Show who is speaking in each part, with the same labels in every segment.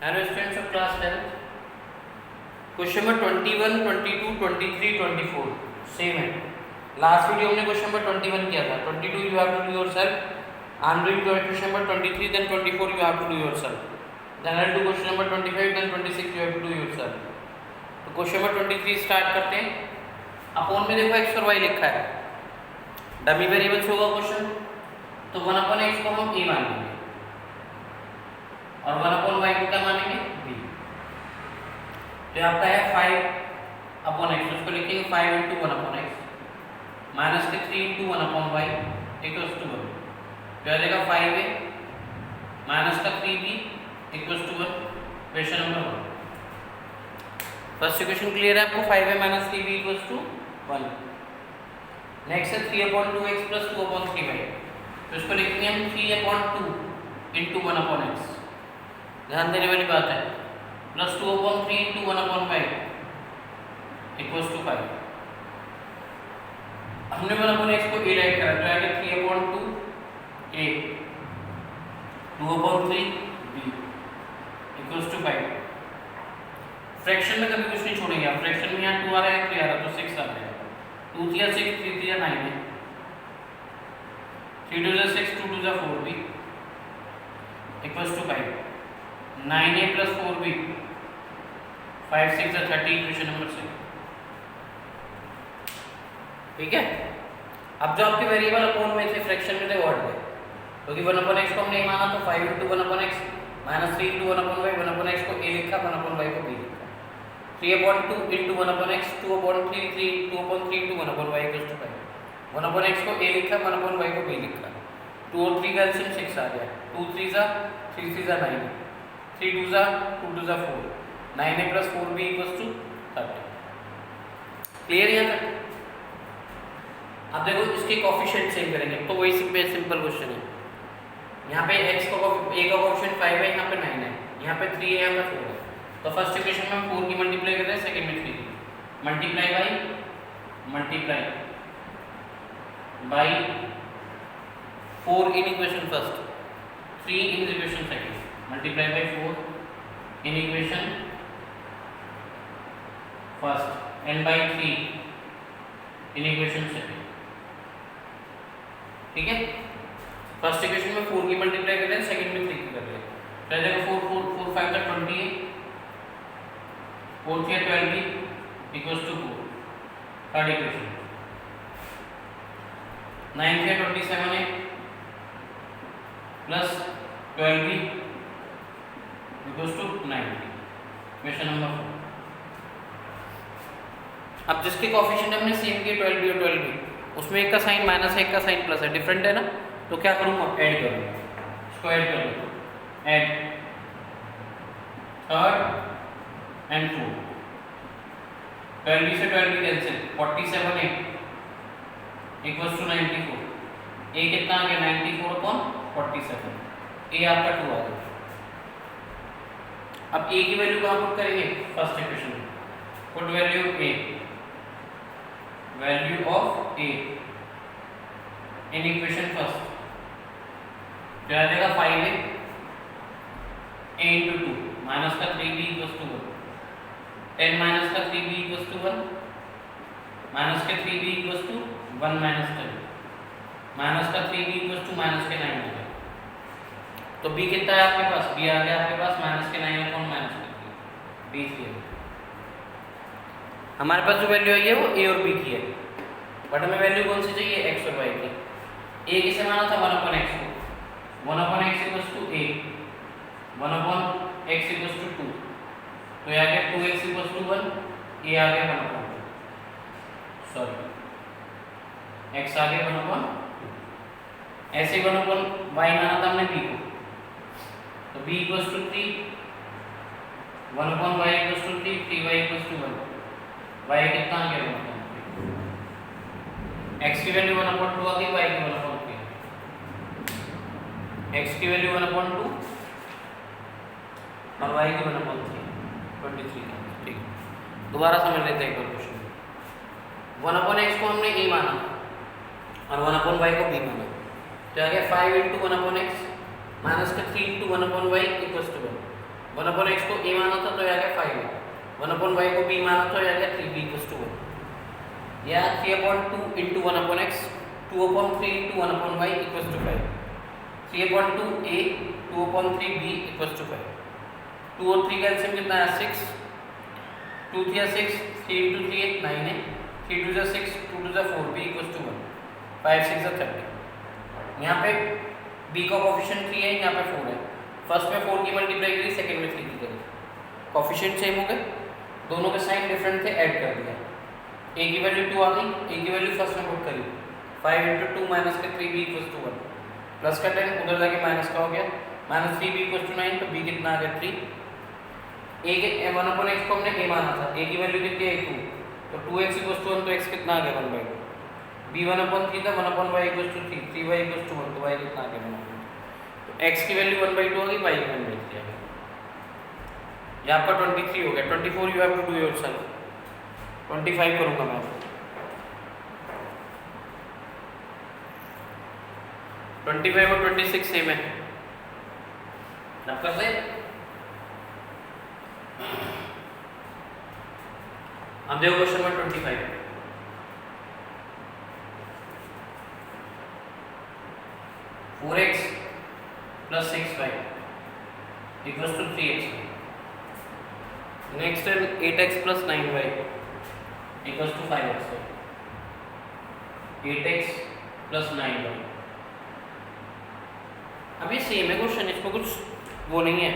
Speaker 1: Hello students of class 10th. Question number 21, 22, 23, 24 same है. Last video हमने question number 21 किया था. 22 you have to do yourself. I am doing question number 23, then 24 you have to do yourself. Then I will do question number 25, then 26 you have to do yourself. तो question number 23 start करते हैं. Upon में देखो x और y लिखा है. Dummy variables होगा question. तो 1/x को हम a मानेंगे और 1/y को क्या मानेंगे b. तो आपका है 5/x, उसको लिखेंगे 5 × 1/x माइनस के 3 × 1/y इक्वल्स टू 1. तो आ जाएगा 5a माइनस का 3b equals to 1. Question number 1. First equation clear है आपको. 5a minus 3b equals to 1. Next है 3/2x प्लस 2/3y. तो इसको लिखेंगे हम 3/2 × 1/x. ध्यान देने वाली बात है. Plus 2/3 × 1/y equals to 5. हमने 1/x को a राइट करा तो आएगा 3/2 a 2/3 b equals to 5. Fraction में कभी कुछ नहीं छोड़ेंगे आप. फ्रैक्शन में यहाँ 2 आ रहा है 3 आ रहा है तो 6 आ जाएगा. 2 3 6 3 3 9 है. 3 2 6 2 2 4b equals to 5. 9a plus 4b 5 6 30. Equation number 6. ठीक है. अब जो आपके वेरिएबल अपोन में थे फ्रैक्शन में थे व्हाट थे. क्योंकि 1/x को हमने माना तो 5 × 1/x माइनस 3 × 1/y. 1/x को a लिखा 1/y को b लिखा. 3/2 × 1/x 2/3 2/3 × 1/y equals to 5. 1/x को a लिखा 1/y को b लिखा. 2 और 3 का एलसीएम 6 आ गया. 2 3 3 3 9. 3 2 2 2 4. 9a plus 4b equals to 30. Clear यहाँ तक. अब देखो इसके कोफिशिएंट चेंज करेंगे तो वही सिंपल क्वेश्चन है. यहाँ पे x को a का कोफिशिएंट 5 है, यहाँ पे 9 है, यहाँ पे 3 है, यहाँ पे 4 है. तो फर्स्ट इक्वेशन में हम 4 की मल्टीप्लाई कर रहे हैं, सेकंड में 3 की multiply by 4 in equation first, 3 in equation second. Multiply by 4 in equation first and by 3 in equation second. ठीक है. फर्स्ट इक्वेशन में 4 की मल्टीप्लाई कर रहे हैं, सेकंड में 3 की कर रहे हैं. तो आ जाएगा 4 4 4 5 तक 20 है. 4 3 12 इक्वल्स टू 4. थर्ड इक्वेशन 9 3 27 है plus 12b equals to 90. Question number 4. अब जिसके कोफिशिएंट हमने सेम किए 12b और 12b, उसमें एक का साइन माइनस है, एक का साइन प्लस है, डिफरेंट है ना. तो क्या करूँगा, ऐड करूँगा. इसको ऐड कर लो. Add third and fourth. 12b से 12b कैंसिल. 47 है इक्वल्स टू 94. a कितना आ गया 94/47. a आपका 2 आ गया. अब a की वैल्यू कहाँ पुट करेंगे, फर्स्ट इक्वेशन में. Put value a, value of a in equation first. क्या आ जाएगा 5 है a × 2 माइनस का 3b इक्वल्स टू 1. 10 माइनस का 3b इक्वल्स टू 1 माइनस के 3b equals to 1 minus 10 minus का 3b इक्वल्स टू माइनस के 9 आ गया. तो b कितना है आपके पास, b आ गया आपके पास माइनस के 9 अपॉन माइनस के 3. b 3 है. हमारे पास जो वैल्यू आई है वो a और b की है, बट हमें वैल्यू कौन सी चाहिए, x और y की. a किसे माना था 1/x को. 1/x equals to a 1/x equals to 2. तो ये आ गया 2x इक्वल्स टू 1. a आ गया 1/2. सॉरी x आ गया 1/2. ऐसे 1/y माना था हमने b को. तो b equals to 3. 1/y equals to 3. 3y equals to 1. y कितना आ गया 1/3. x की वैल्यू 1/2 आ गई, y की 1/3. x की वैल्यू 1/2 और y की 1/3 23. ठीक है. दोबारा समझ लेते हैं एक बार क्वेश्चन. 1/x को हमने a माना और 1/y को b माना. तो आ गया 5 × 1/x माइनस का 3 × 1/y equals to 1. One upon X को ए माना था तो आ गया 5 वन अपॉन वाई को बी माना तो आ गया 3b इक्वल्स टू 1 या 3/2 into one upon X 2/3 into one upon Y equals to 5 3/2 a 2/3 b equals to 5 2 और 3 का एलसीएम कितना है 6 2 3 6 3 इंटू 3 8 9 है 3 2 6 2 2 4 b इक्वल्स टू 1 5 6 30 यहाँ पे b का कोफिशिएंट 3 है यहाँ पे 4 है फर्स्ट में 4 की मल्टीप्लाई करी सेकंड में 3 की करी कोफिशिएंट सेम हो गए दोनों के साइन डिफरेंट थे ऐड कर दिया a की वैल्यू 2 आ गई a की वैल्यू फर्स्ट में पुट करी 5 इंटू 2 माइनस के 3b इक्वल्स टू 1 प्लस का 10 उधर जाके माइनस का हो गया माइनस 3b इक्वल्स टू 9 तो b कितना आ गया 3 a के 1 अपॉन x को हमने a माना था a की वैल्यू कितनी है 2 तो 2x इक्वल्स टू 1 तो x कितना आ गया 1/2 b 1 अपॉन 3 था 1 upon y equals to 3 3y equals to 1 तो y कितना आ गया 1/2 तो x की वैल्यू 1/2 आ गई y की वैल्यू 1/3 आ गई ये आपका 23 हो गया 24 you have to do yourself 25 करूंगा मैं 25 और 26 सेम है अब कर दे अब देखो question number 25 4x plus 6y equals to 3x next है 8x plus 9y equals to 5x 8x plus 9y अभी सेम है क्वेश्चन इसको कुछ वो नहीं है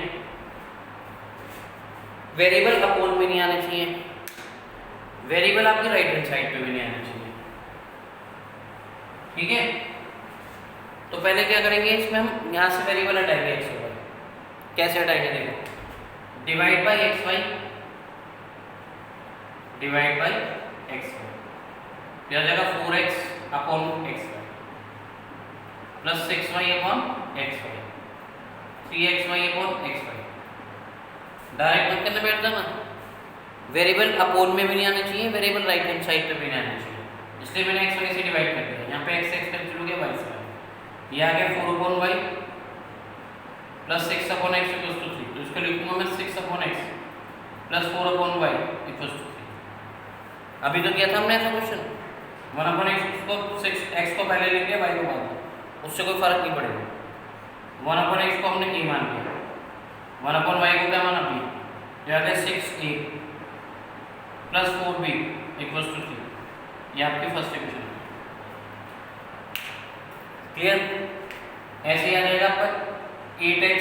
Speaker 1: वेरिएबल अपोन में नहीं आने चाहिए वेरिएबल आपकी राइट हैंड साइड पे भी नहीं आना चाहिए ठीक है तो पहले क्या करेंगे इसमें हम यहाँ से वेरिएबल हटाएंगे एक्स वाई कैसे हटाएंगे देखो divide by x Y divide by x Y यह जाएगा 4x upon x Y plus 6y upon x Y 3xy upon x Y direct मत करने बैठ जाना वेरिएबल अपोन में भी नहीं आना चाहिए वेरिएबल राइट हैंड साइड पे भी नहीं आना चाहिए इसलिए मैंने x y से डिवाइड कर दिया यहाँ पे x x कैंसिल हो गया y से ये आ गया 4 upon y plus 6 upon x equals to 3 तो इसको लिखूंगा मैं 6 upon x plus 4 upon y equals to 3 अभी तो किया था हमने ऐसा क्वेश्चन 1 अपॉन x को 6 x को पहले लिख दिया y को बाद में उससे कोई फर्क नहीं पड़ेगा 1 अपॉन x को हमने a मान लिया 1 अपॉन y को क्या माना b ये आ गया 6a plus 4b equals to 3 ये आपकी फर्स्ट इक्वेशन है क्लियर ऐसे ही आ जाएगा आपका 8x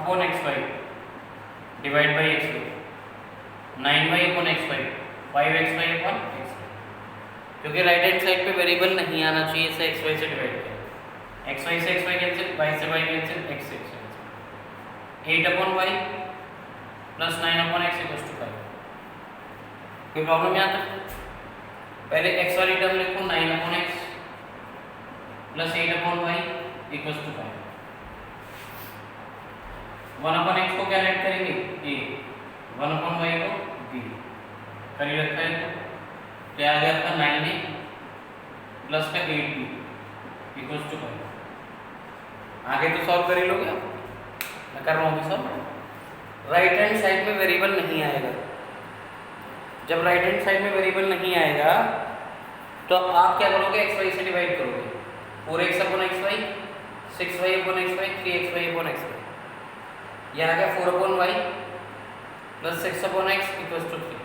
Speaker 1: upon x Y divide by x Y 9y upon x Y 5xy upon x y क्योंकि राइट हैंड साइड पे वेरिएबल नहीं आना चाहिए इसे एक्स वाई से डिवाइड किया एक्स वाई से एक्स वाई कैंसिल वाई से वाई कैंसिल एक्स से x cancel 8 upon Y plus 9 upon x equals to 5 कोई प्रॉब्लम यहाँ तक पहले x वाली टर्म लिखो 9 upon X plus 8 upon Y equals to 5 1 upon X को क्या ऐड करेंगे a 1 अपॉन वाई को b कर ही रखा है तो क्या आ गया आपका 9a प्लस का 8b इक्वल्स टू 5 आगे तो सॉल्व कर ही लोगे आप मैं कर रहा हूँ सॉल्व राइट हैंड साइड में वेरिएबल नहीं आएगा जब राइट हैंड साइड में वेरिएबल नहीं आएगा तो आप क्या करोगे एक्स वाई से डिवाइड करोगे 4x upon x Y 6y upon x Y 3xy upon x Y यह आ गया 4 upon Y plus 6 upon x equals to 3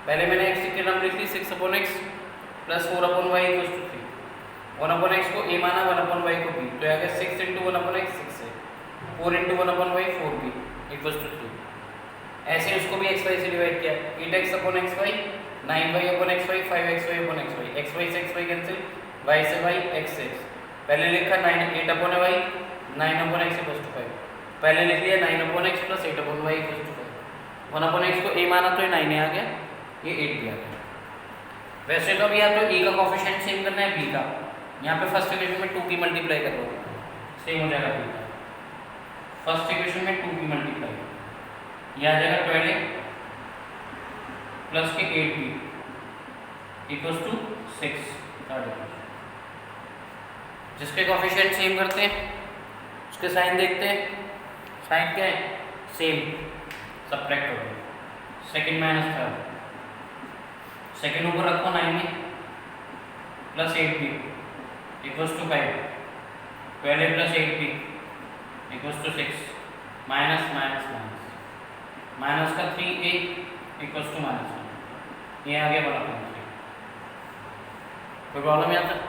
Speaker 1: पहले मैंने x की टर्म लिख ली 6 upon X plus 4 upon Y equals to 3 1 upon X को a माना 1 अपॉन वाई को b तो यह आ गया 6 इंटू 1 अपॉन एक्स 6 है 4 into 1 upon Y 4b equals to 3 ऐसे उसको भी x y से डिवाइड किया 8x upon x Y 9y upon x Y 5xy upon x Y x y से x y कैंसिल y से y x से x पहले लिखा 9 8 upon y 9 upon x equals to 5 पहले लिख लिया 9 upon x plus 8 upon y equals to 5 1 upon x को a माना तो ये 9 आ गया ये 8 भी आ गया वैसे तो अभी या तो a का कोफिशिएंट सेम करना है b का यहाँ पे फर्स्ट इक्वेशन में 2 की मल्टीप्लाई कर दो सेम हो जाएगा b का फर्स्ट इक्वेशन में 2 की मल्टीप्लाई यह आ जाएगा 12a प्लस के 8b इक्वल्स टू 6 जिसके कोफिशिएंट सेम करते हैं उसके साइन देखते हैं साइन क्या है सेम सब्ट्रैक्ट हो गया, सेकेंड माइनस थर्ड, सेकेंड ऊपर रखो 9 में plus 8b equals to 5, 12a plus 8b equals to 6, minus minus minus minus का 3a इक्वल्स टू -1, ये आ गया 1/3। कोई प्रॉब्लम यहाँ तक?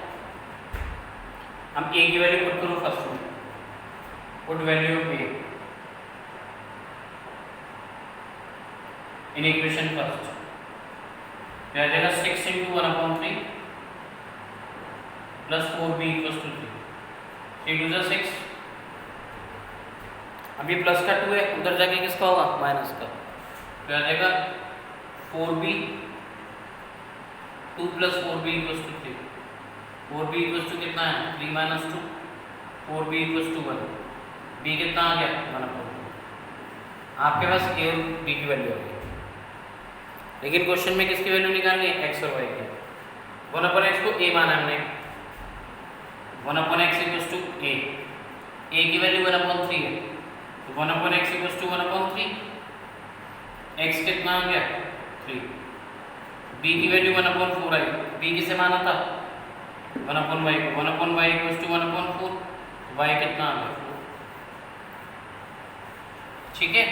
Speaker 1: हम a की वैल्यू पुट करो फर्स्ट में, put value of a in equation first, क्या आ जाएगा 6 × 1/3 प्लस 4b इक्वल्स टू 3, 3 2 6, अब ये प्लस का 2 है, उधर जाके किसका होगा माइनस का, क्या आ जाएगा 4b 2 plus 4b equals to 3, 4b equals to कितना है 3 minus 2, 4b equals to 1, b कितना आ गया 1/2। आपके पास a और b की वैल्यू आ गई, लेकिन क्वेश्चन में किसकी वैल्यू निकालनी है x और y की। 1/x को a माना हमने, 1/x equals to a, a की वैल्यू 1/3 है, तो 1/x इक्वल्स टू 1/3, x कितना आ गया 3, b की वैल्यू 1/4 आई, b किसे माना था 1/y को, 1/y इक्वल्स टू 1/4, y कितना आ गया 4। ठीक है,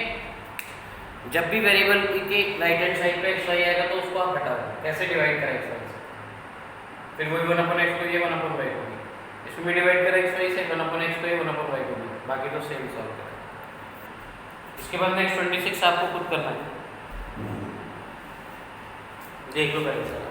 Speaker 1: जब भी वेरिएबल के राइट हैंड साइड पे x y आएगा तो उसको आप हटा दो, कैसे डिवाइड करें x y से, फिर वही 1/x को ये 1/y को, इसमें भी डिवाइड करें x y से, 1/x को ये 1/y को, बाकी तो सेम सॉल्व करें। इसके बाद नेक्स्ट 26 आपको खुद करना है, देख लो पहले सर।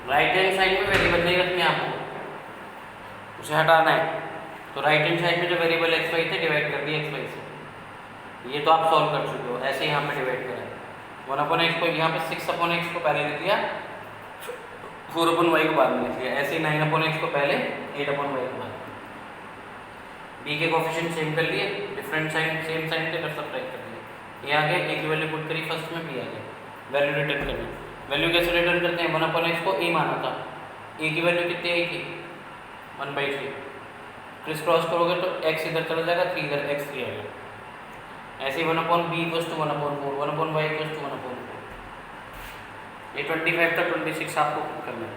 Speaker 1: राइट हैंड साइड में वेरिएबल नहीं रखनी है आपको, उसे हटाना है, तो राइट हैंड साइड में जो वेरिएबल एक्स वाई थे डिवाइड कर दिया एक्स वाई से, ये तो आप सॉल्व कर चुके हो। ऐसे यहाँ पे डिवाइड करें, 1/x को यहाँ पे 6/x को पहले लिख दिया, 4/y को बाद में लिख दिया, ऐसे ही 9/x को पहले 8/y को बाद। b के कोफिशिएंट सेम कर लिए, डिफरेंट साइन सेम साइन थे, फिर सब्ट्रैक्ट कर दिए, ये आ गया, a की वैल्यू पुट करी फर्स्ट में, b आ गया, वैल्यू रिटर्न करनी। वैल्यू कैसे रिटर्न करते हैं, 1/x को a माना था, a की वैल्यू कितनी आई थी 1/3, क्रिस क्रॉस करोगे तो x इधर चला जाएगा, 3 इधर, x 3 आएगा, ऐसे ही 1/b = 1/4, 1/y = 1/4। ये 25 तक 26 आपको करना है।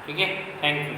Speaker 1: ठीक है, थैंक यू।